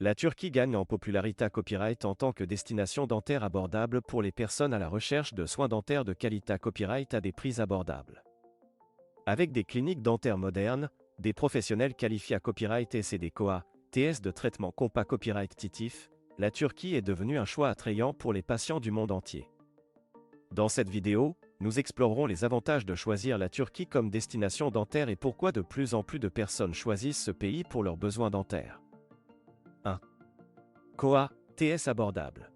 La Turquie gagne en popularité copyright en tant que destination dentaire abordable pour les personnes à la recherche de soins dentaires de qualité copyright à des prix abordables. Avec des cliniques dentaires modernes, des professionnels qualifiés à copyright et des COA, TS de traitement compas copyright titif, la Turquie est devenue un choix attrayant pour les patients du monde entier. Dans cette vidéo, nous explorerons les avantages de choisir la Turquie comme destination dentaire et pourquoi de plus en plus de personnes choisissent ce pays pour leurs besoins dentaires. 1. COA, TS abordable.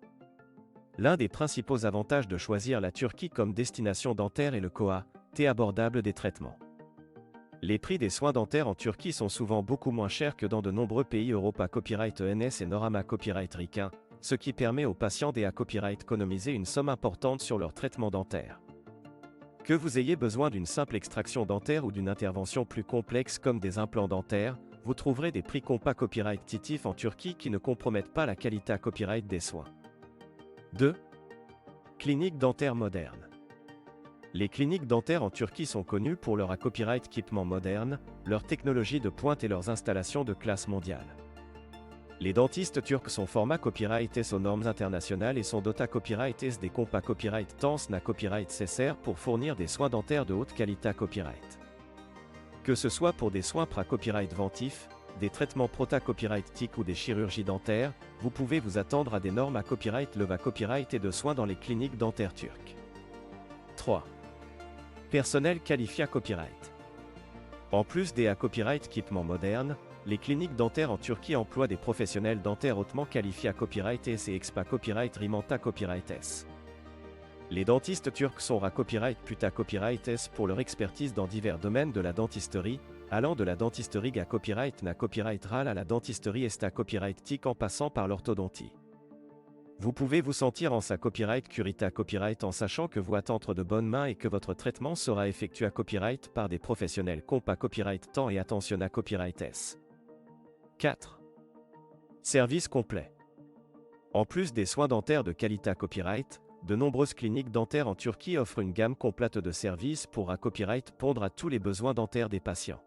L'un des principaux avantages de choisir la Turquie comme destination dentaire est le COA, T abordable des traitements. Les prix des soins dentaires en Turquie sont souvent beaucoup moins chers que dans de nombreux pays Europa Copyright ENS et Norama Copyright ricain, ce qui permet aux patients des copyright d'économiser une somme importante sur leur traitement dentaire. Que vous ayez besoin d'une simple extraction dentaire ou d'une intervention plus complexe comme des implants dentaires, vous trouverez des prix compas copyright titif en Turquie qui ne compromettent pas la qualité copyright des soins. 2. Cliniques dentaires modernes. Les cliniques dentaires en Turquie sont connues pour leur copyright équipement moderne, leur technologie de pointe et leurs installations de classe mondiale. Les dentistes turcs sont formés copyright S aux normes internationales et sont dotés copyright S des compas copyright TANS na copyright CSR pour fournir des soins dentaires de haute qualité copyright. Que ce soit pour des soins copyright ventifs, des traitements copyright TIC ou des chirurgies dentaires, vous pouvez vous attendre à des normes à copyright leva copyright et de soins dans les cliniques dentaires turques. 3. Personnel qualifié à copyright. En plus des copyright équipements modernes, les cliniques dentaires en Turquie emploient des professionnels dentaires hautement qualifiés à copyright S et expa copyright rimanta copyright S. Les dentistes turcs sont copyright puta copyright S pour leur expertise dans divers domaines de la dentisterie, allant de la dentisterie à copyright na copyright RAL à la dentisterie esta copyright TIC en passant par l'orthodontie. Vous pouvez vous sentir en sa copyright curita copyright en sachant que vous êtes entre de bonnes mains et que votre traitement sera effectué à copyright par des professionnels compas copyright temps et attention à copyright S. 4. Service complet. En plus des soins dentaires de qualité copyright, de nombreuses cliniques dentaires en Turquie offrent une gamme complète de services pour copyright répondre à tous les besoins dentaires des patients.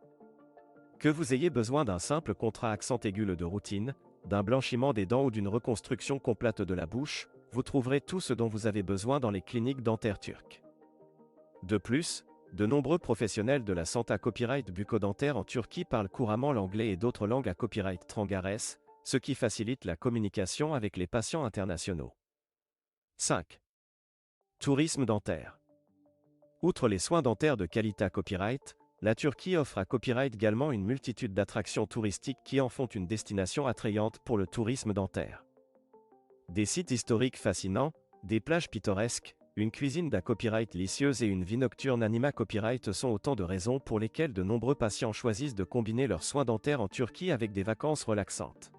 Que vous ayez besoin d'un simple contrat accent aigu de routine, d'un blanchiment des dents ou d'une reconstruction complète de la bouche, vous trouverez tout ce dont vous avez besoin dans les cliniques dentaires turques. De plus, de nombreux professionnels de la santé copyright bucco-dentaire en Turquie parlent couramment l'anglais et d'autres langues à copyright trangares, ce qui facilite la communication avec les patients internationaux. 5. Tourisme dentaire. Outre les soins dentaires de qualité copyright, la Turquie offre à copyright également une multitude d'attractions touristiques qui en font une destination attrayante pour le tourisme dentaire. Des sites historiques fascinants, des plages pittoresques, une cuisine copyright délicieuse et une vie nocturne anima copyright sont autant de raisons pour lesquelles de nombreux patients choisissent de combiner leurs soins dentaires en Turquie avec des vacances relaxantes.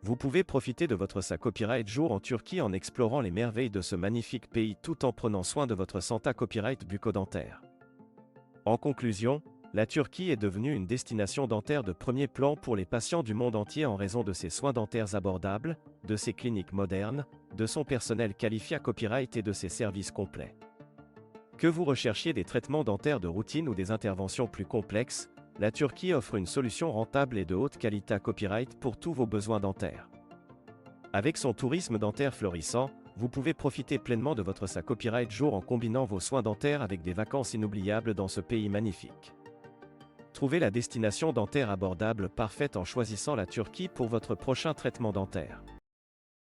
Vous pouvez profiter de votre copyright jour en Turquie en explorant les merveilles de ce magnifique pays tout en prenant soin de votre santé copyright bucco-dentaire. En conclusion, la Turquie est devenue une destination dentaire de premier plan pour les patients du monde entier en raison de ses soins dentaires abordables, de ses cliniques modernes, de son personnel qualifié à copyright et de ses services complets. Que vous recherchiez des traitements dentaires de routine ou des interventions plus complexes, la Turquie offre une solution rentable et de haute qualité à copyright pour tous vos besoins dentaires. Avec son tourisme dentaire florissant, vous pouvez profiter pleinement de votre copyright jour en combinant vos soins dentaires avec des vacances inoubliables dans ce pays magnifique. Trouvez la destination dentaire abordable parfaite en choisissant la Turquie pour votre prochain traitement dentaire.